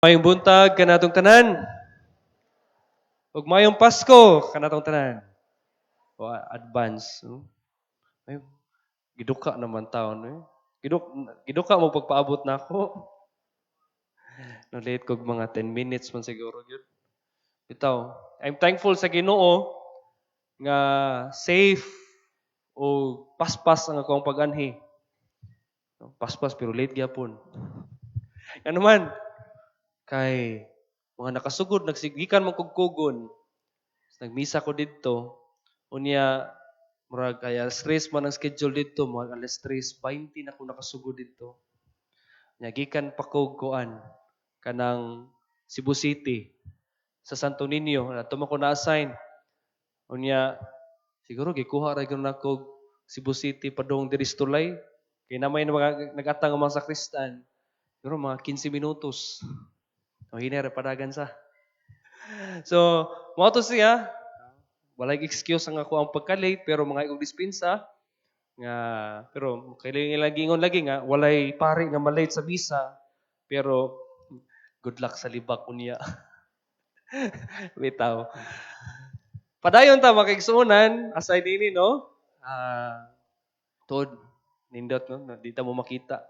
Mayong buntag kanatong tanan. Ug mayong Pasko kanatong tanan. O advance. Ay, giduka naman taon. Giduka mo pagpaabot na ako. No late kog mga 10 minutes man siguro gyud. Bitaw, I'm thankful sa Ginoo nga safe o paspas ang akong pag-anhi. Paspas pero late gyapon. Ano man kay mga nakasugod nagsigikan man kog kugon. Nagmisa ko didto. Unya murag kaya stress man ang schedule dito, mga alas 3:20 na ko nakasugod dito. Nya gikan pa ko kuan kanang Cebu City sa Santo Niño ato man ko na-assign. Unya siguro gikuha ra gyud nako Cebu City padung diri sa Tulay. Kay na may mga nagatang ang mga sakristan. Siguro mga 15 minutos. O hinera padagan sa. So, mo to siya. Walay excuse ang ako ang pagka-late pero mga igong dispensa nga pero kailangan lagi ingon lagi nga walay pari nga malate sa misa pero good luck sa libak unya. Bitaw. Padayon ta makigsuonan aside dinhi no. Tod nindot no di ta mo makita.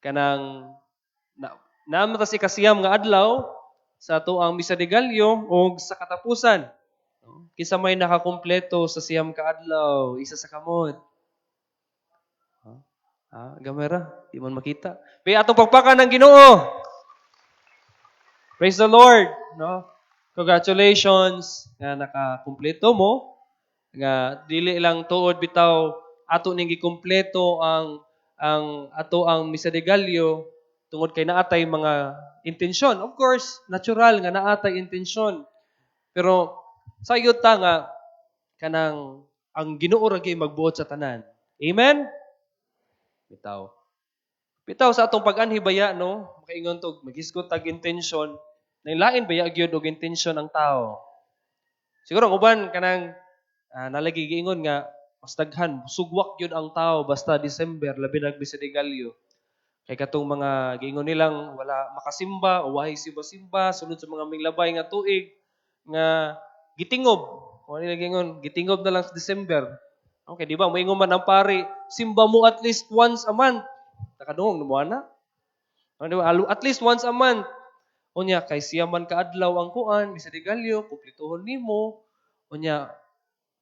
Kanang naamta si kasiyam nga adlaw sa ato ang misa de Gallo o sa katapusan. Kisa may nakakumpleto sa siyam ka adlaw, isa sa kamot. Gamera, di man makita. May atong pagpakan ng Ginoo. Praise the Lord, no? Congratulations nga nakakumpleto mo. Nga dili lang tuod bitaw ato ning gikumpleto ang ato ang misa de Gallo tungod kay naatay mga intensyon. Of course, natural nga naatay intensyon. Pero sayod ta nga kanang ang Ginoo ra gyud magbuot sa tanan. Amen. Bitaw. Bitaw sa atong pag-anhi baya no, makaingon tog maghisgot tag intention, lain baya gyud og intention ang tao. Siguro ang uban kanang nalagi giingon nga mas daghan sugwak gyud ang tao basta December labi na bisadigalyo. Kay katong mga giingon nilang wala makasimba o wahay simba-simba sunod sa mga minglabay nga tuig nga gitingob. Kung nila giingon gitingob na lang sa December. Okay, di ba? Moingon man ang pari, simba mo at least once a month. Nakadungog mo na. At least once a month. Unya kay siya man kaadlaw ang kuan, bisa di galyo, kumplituhon nimo. Unya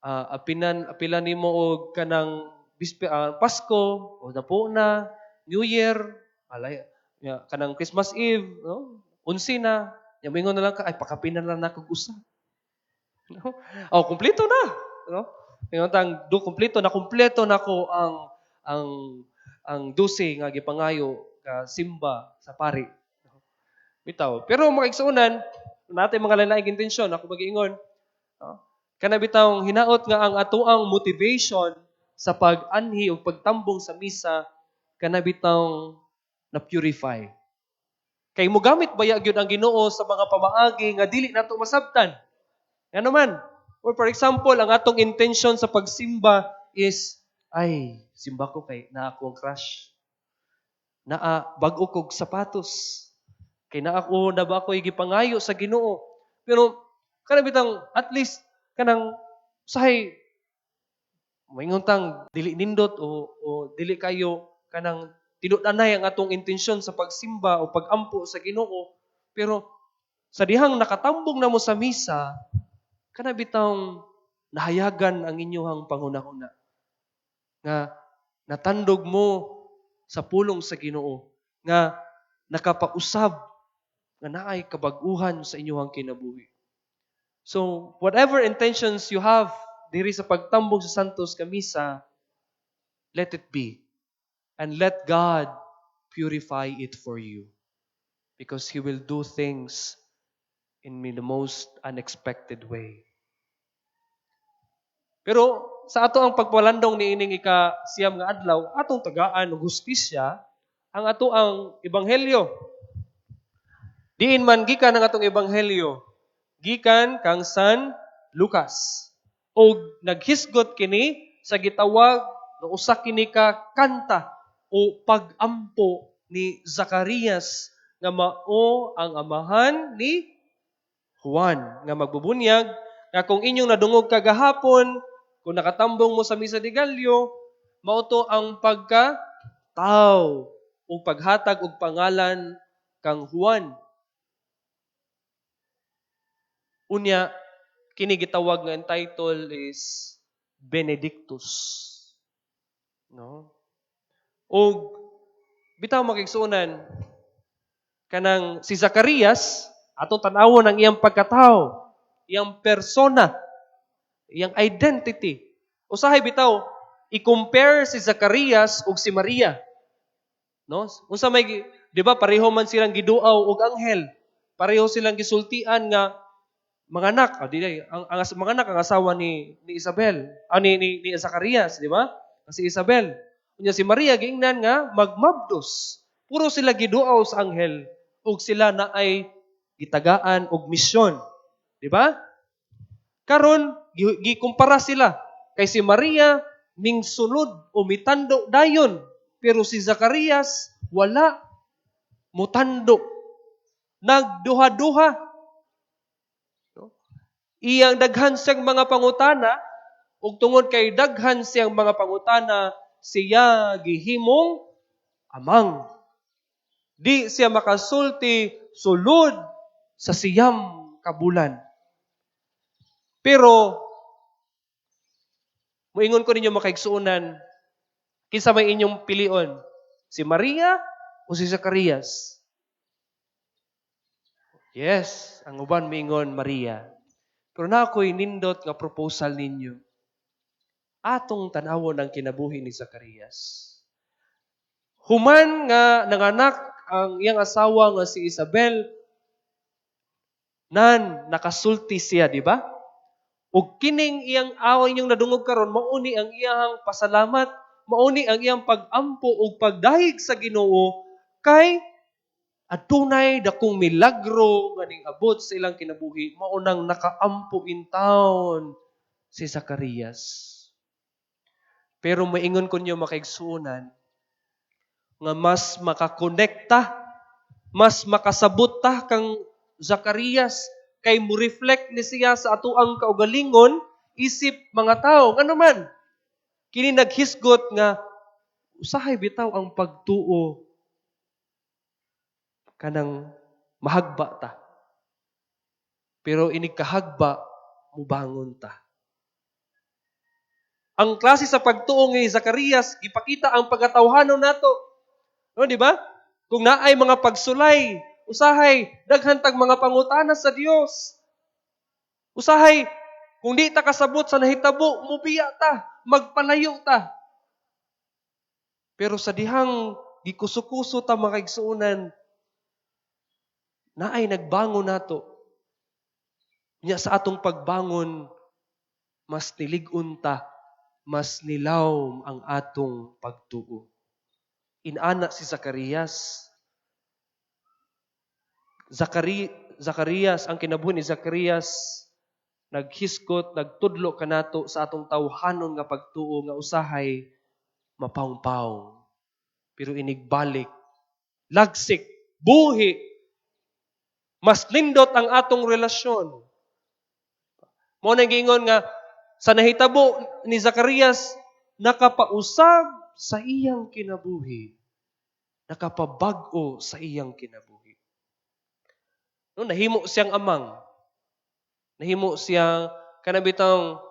apilan nimo og kanang Pasko o napo na, New Year, kanang Christmas Eve, no? Unsi na. Ya moingon na lang ka ay pakapinan lang nako usa. No? Oh, kumpleto na, no? Ngayon kumpleto na ko ang ang 12 nga gipangayo ka simba sa pari. Bitaw. Pero mga igsuonan, natay mga lain-laing intensyon ako mag-iingon. No? Kana bitaw hinaot nga ang atoang motivation sa pag-anhi o pagtambong sa misa kana bitaw na purify. Kay mo gamit baya gyud ang Ginoo sa mga pamaagi nga dili nato masabtan. Ano man? Or for example, ang atong intention sa pagsimba is, ay, simba ko kay na ako ang crush. Bag-o kog sapatos. Kay na ba ako gipangayo sa Ginoo. Pero, kanang bitang, at least, kanang, sahay, mainguntang, dili nindot o dili kayo, kanang, tinudanay ang atong intensyon sa pagsimba o pagampo sa Ginoo. Pero, sa dihang nakatambong na mo sa misa, kana bitang nahayagan ang inyong panghunahuna. Nga natandog mo sa pulong sa Ginoo. Nga nakapausab nga naay kabag-uhan sa inyong kinabuhi. So, whatever intentions you have diri sa pagtambong sa Santos Kamisa, let it be. And let God purify it for you. Because He will do things in the most unexpected way. Pero sa ato ang pagpalandong ni ining siyam nga adlaw, atong tagaan og hustisya ang ato ang ebanghelyo. Diin man gikan ang atong ebanghelyo, gikan kang San Lucas. Og naghisgot kini sa gitawag nga usa kini ka kanta o pagampo ni Zacarias nga mao ang amahan ni Juan nga magbubunyag nga kung inyong nadungog kagahapon, kung nakatambong mo sa Misa de Gallo, mao to ang pagka-tao o paghatag og pangalan kang Juan. Unya, kini gitawag nga ang title is Benedictus. No? O bitaw makigsunan kanang si Zacarias atong tan-awon ang iyang pagkatao, iyang persona, iyang identity. Usahay bitaw i-compare si Zacarias ug si Maria. No? Unsa may di ba pareho man silang giduaw og anghel. Pareho silang gisultian nga manganak, ang manganak ang asawa ni Isabel, ni Zacarias, di ba? Si Isabel. Unya si Maria giingnan nga magmabdos. Puro sila giduaw sa anghel ug sila na ay gitagaan og misyon. Di ba? Karon gikumpara sila kay si Maria mingsulod o mitando dayon, pero si Zacarias wala mutando. Nagduha-duha. Iyang daghan siyang mga pangutana, ug tungod kay daghan siyang mga pangutana, siya gihimong amang. Di siya makasulti sulod sa siyam ka bulan. Pero, muingon ko ninyo makaigsuunan, kinsa may inyong pilion? Si Maria o si Zacarias? Yes, ang uban miingon Maria. Pero na ako'y nindot nga proposal ninyo. Atong tanawon ang kinabuhi ni Zacarias. Human nga nanganak ang iyang asawa nga si Isabel, nakasulti siya, di ba? Ug kining iyang away niyong nadungog karon, mauni ang iyang pasalamat, mauni ang iyang pagampo ug pagdahig sa Ginoo kay adunay dakong milagro nga ning abot sa ilang kinabuhi, maunang nakaampo in town si Zacarias. Pero maingon ko niyo makaigsuunan nga mas makakonekta, mas makasabot ta kang Zacarias kay mo reflect ni siya sa atoang kaugalingon isip mga tao. Nga naman, kini naghisgot nga usahay bitaw ang pagtuo kanang mahagba ta. Pero inig kahagba, mubangon ta. Ang klase sa pagtuo ni Zacarias, ipakita ang pagkatawhanon nato. No, di ba? Kung naay mga pagsulay, usahay, daghantag mga pangutana sa Dios. Usahay, kung di ta kasabot sa nahitabo, mubiya ta, magpalayo ta. Pero sa dihang gikuso-kuso ta makaigsuunan, naay nagbangon nato. Nya sa atong pagbangon, mas nilig-un ta, mas nilawom ang atong pagtuo. Inana si Zacarias. Zacarias, ang kinabuhi ni Zacarias, naghiskot, nagtudlo kanato sa atong tawhanon nga pagtuo nga usahay mapawng-pawng. Pero inigbalik, lagsik, buhi, mas lindot ang atong relasyon. Mo nang gingon nga sa nahitabo ni Zacarias, nakapausab sa iyang kinabuhi. Nakapabag-o sa iyang kinabuhi. No, nahimo siyang amang. Nahimo siyang kanabitang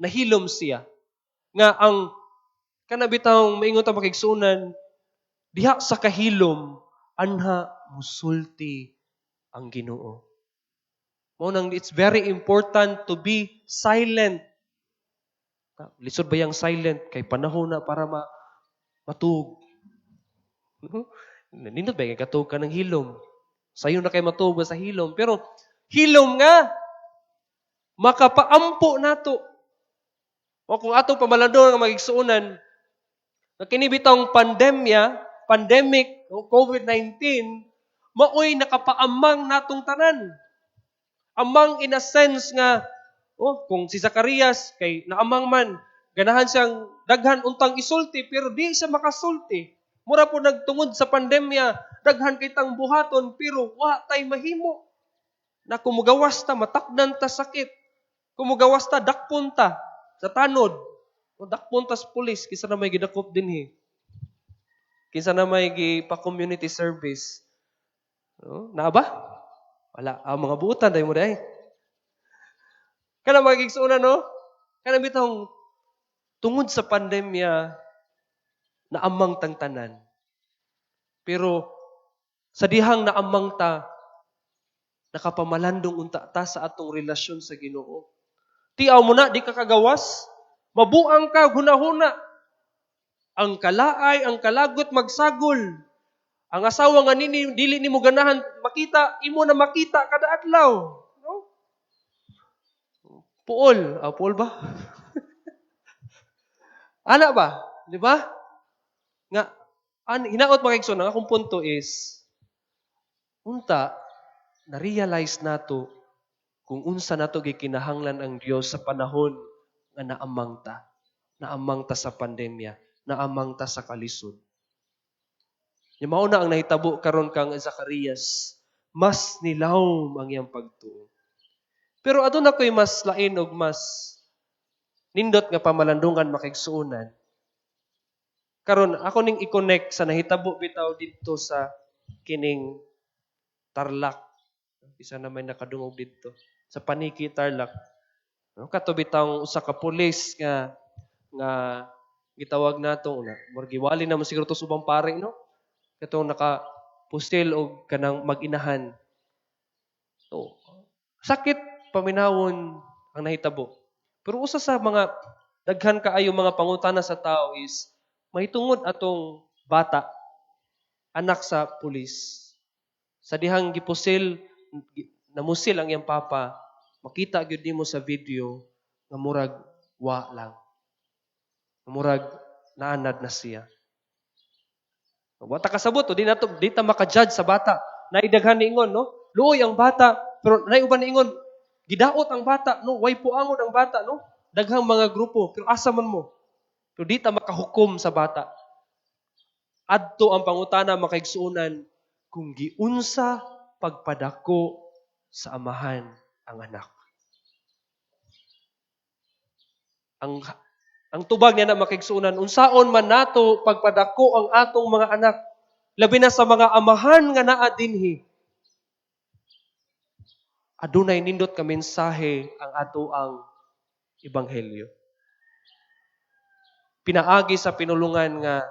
nahilom siya. Nga ang kanabitang maingon ta makigsunan, diha sa kahilom anha musulti ang Ginoo. Mo nang it's very important to be silent. Lisod ba yung silent kay panahon na para matug. Nindot ba yung katug ka ng hilom? Sayo na kay matug sa hilom. Pero hilom nga, makapaampo nato. O kung atong pamalador nga magigsuunan, na kinibitang pandemic, o COVID-19, maoy nakapaamang natong tanan. Amang in a sense nga, kung si Zacarias, kay naamang man, ganahan siyang daghan untang isulti, pero di siya makasulti. Mura po nagtungod sa pandemya, daghan kitang buhaton, pero wa tay mahimo. Na kumugawas ta, matakdan ta sakit. Kumugawas ta, dakpon ta sa tanod. O dakpon ta sa pulis, kisa na may gidakop din Kisa na may pa-community service. No? Na ba? Wala. Mga buutan, dahil mo dahil. Kana magigsunan, no? Kana bitong tungod sa pandemya, naamang tang tanan. Pero sa dihang naamang ta, nakapamalandong unta ta sa atong relasyon sa Ginoo. Tiaw mo na, di ka kagawas. Mabuang ka, hunahuna. Ang kalaay, ang kalagot, magsagol. Ang asawa nga nini, dili ni mo ganahan makita, imo na makita kada adlaw. No? Puol. Puol ba? Ana ba? Di ba? Nga, hinaot makikson, ang akong punto is, unta, na-realize nato kung unsa nato gikinahanglan ang Dios sa panahon nga naamang ta. Naamang ta sa pandemya. Naamang ta sa kalisod. Yung mauna ang nahitabo karon kang Zacarias, mas nilawom ang iyang pagtuo. Pero aduna ko'y mas lain og mas nindot nga pamalandungan makigsuonan. Karon ako ning i-connect sa nahitabo bitaw dito sa kining Tarlac. Isa na may nakadungog dito sa Paniki Tarlac. No, kato bitaw usa ka pulis nga gitawag nato na giwali na mo siguro to subang pare, no? Kato naka-pustil og kanang mag-inahan. So, sakit paminawon ang nahitabo. Pero usa sa mga daghan kaayo mga pangutana sa tao is mahitungod atong bata, anak sa pulis. Sa dihang gipusil, namusil ang iyang papa, makita gyud nimo sa video nga murag wa lang. Murag naanad na siya. Wata kasabot, di ta maka-judge sa bata. Naidaghan niingon, no? Luoy ang bata, pero naiuban niingon, gidaot ang bata, no? Way puangod ang bata, no? Daghang mga grupo, pero asa man mo? Pero di ta makahukom sa bata. Adto ang pangutana makaigsuonan kung giunsa pagpadako sa amahan ang anak. Ang tubag niya na makaigsuonan, unsaon man nato pagpadako ang atong mga anak, labi na sa mga amahan nga naa dinhi. Adunay nindot ka mensahe ang ato ang ebanghelyo. Pinaagi sa pinulungan nga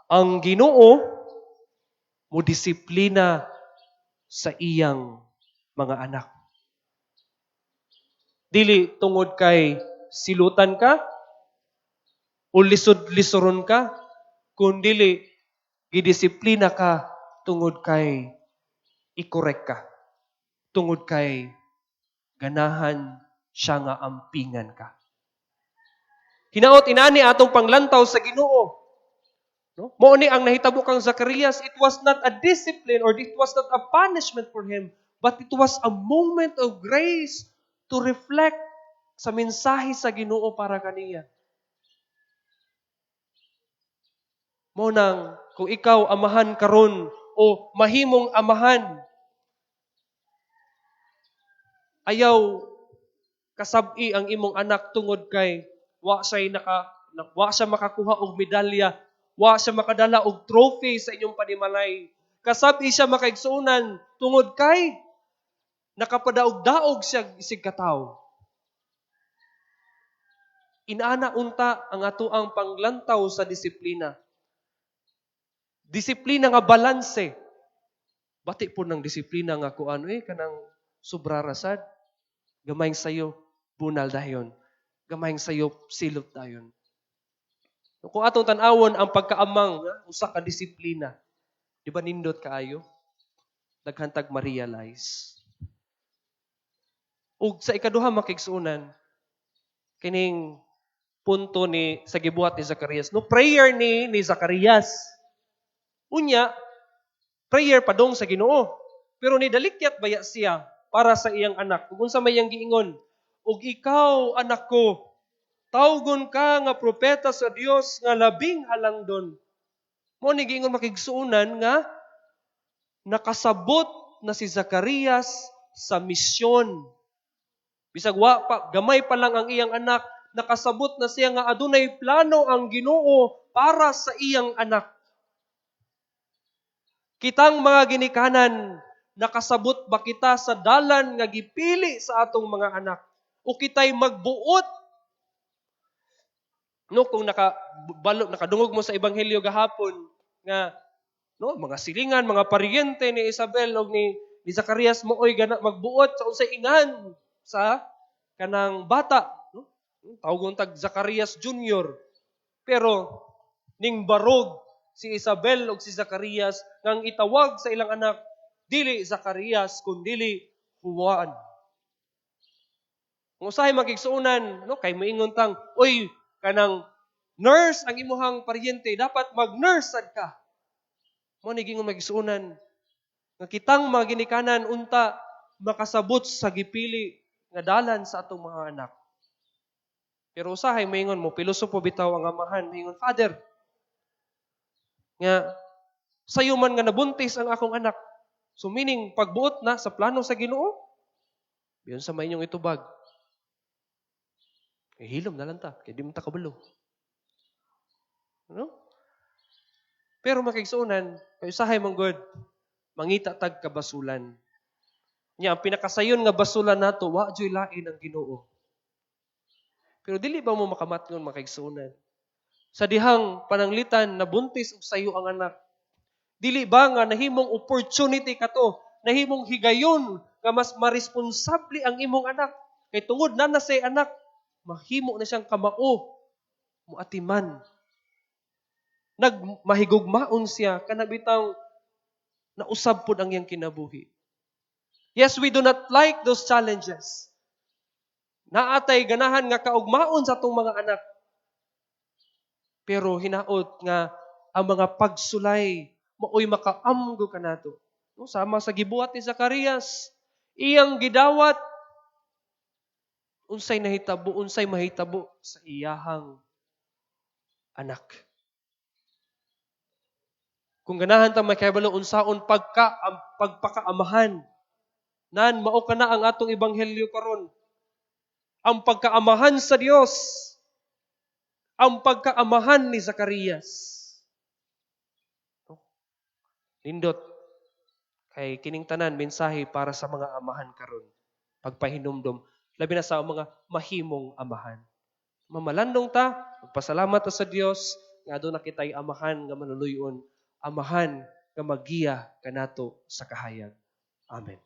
ang Ginoo mo disiplina sa iyang mga anak. Dili tungod kay silutan ka o lisod-lisoron ka, kundi gidisiplina ka tungod kay i-correct ka. Tungod kay ganahan siya nga ampingan ka. Hinaot inani atong panglantaw sa Ginoo. No? Mao ni ang nahitabo kang Zacarias, it was not a discipline or it was not a punishment for him, but it was a moment of grace to reflect sa mensahe sa Ginoo para kaniya. Mao nang kung ikaw amahan karon o mahimong amahan, ayaw kasab-i ang imong anak tungod kay wa siya makakuha og medalya, wa siya makadala og trophy sa inyong panimalay. Kasab-i siya makaigsuonan tungod kay nakapadaog-daog siya isig katawo. Inaana unta ang atoang panglantaw sa disiplina. Disiplina nga balanse. Bati po ng disiplina nga kuan kanang sobra rasad. Gamayng sayo bunal dayon. Gamayng sayo silot dayon. Kung atong tan-awon ang pagkaamang usa ka disiplina, di ba nindot kaayo? Daghan tag ma-realize. Ug sa ikaduha makigsuonan kining punto sa gibuhat ni Zacarias. No prayer ni Zacarias. Unya, prayer padong sa Ginoo. Pero ni dalikyat baya siya para sa iyang anak. Ug unsa may iyang giingon? Ug ikaw, anak ko, tawgon ka nga propeta sa Dios nga labing halangdon. Mo ni giingon makigsuunan nga nakasabot na si Zacarias sa misyon. Bisag wa pa gamay pa lang ang iyang anak, nakasabot na siya nga adunay plano ang Ginoo para sa iyang anak. Kitang mga ginikanan, nakasabot ba kita sa dalan nga gipili sa atong mga anak? O kitay magbuot? No, kung nakadungog mo sa ebanghelyo gahapon nga no, mga silingan, mga paryente ni Isabel o ni Zacarias mooy magbuot sa unsay ingan sa kanang bata, no? Tawgon tag Zacarias Jr. Pero ning barog si Isabel o si Zacarias ngang itawag sa ilang anak dili Zacarias kundi Juan. Kung usahay magigsuunan, no, kay moingon tang, oy, kanang nurse ang imuhang paryente, dapat mag-nurse sad ka. Mo ni gingon magigsuunan nga kitang mga ginikanan unta makasabot sa gipili nga dalan sa atong mga anak. Pero usahay moingon mo pilosopo bitaw ang amahan, moingon, Father, nga sayo man nga nabuntis ang akong anak. So meaning pagbuot na sa plano sa Ginoo, biyon sa mainyong itubag. Hilom na lang ta, kaya di mo ta kabalo. No? Pero makigsuunan, kay usahay mong God, mangita tag kabasulan. Nya ang pinakasayon nga basulan nato, wa joy lain ang Ginoo. Pero dili ba mo makamatngon makigsuunan? Sa dihang pananglitan nabuntis og sayo ang anak. Dili ba nga nahimong opportunity kato, nahimong higayon nga mas maresponsable ang imong anak. Kay tungod na say anak, mahimo na siyang kamao, muatiman. Nagmahigugmaon siya, kanabitaw nausab pud ang iyang kinabuhi. Yes, we do not like those challenges. Naatay ganahan nga kaugmaon sa atong mga anak. Pero hinaot nga ang mga pagsulay maoy makaamgo kanato. No, sama sa gibuhat ni Zacarias, iyang gidawat unsay mahitabo sa iyahang anak. Kung ganahan ta makahibalo unsaon pagpakaamahan, nan mao kana ang atong ebanghelyo karon. Ang pagkaamahan sa Dios, ang pagkaamahan ni Zacarias. Nindot kay kining tanan mensahe para sa mga amahan karon. Pagpahinumdom labi na sa mga mahimong amahan. Mamalandong ta, magpasalamat ta sa Dios nga aduna kitay amahan nga manuluyon, amahan nga magiya kanato sa kahayag. Amen.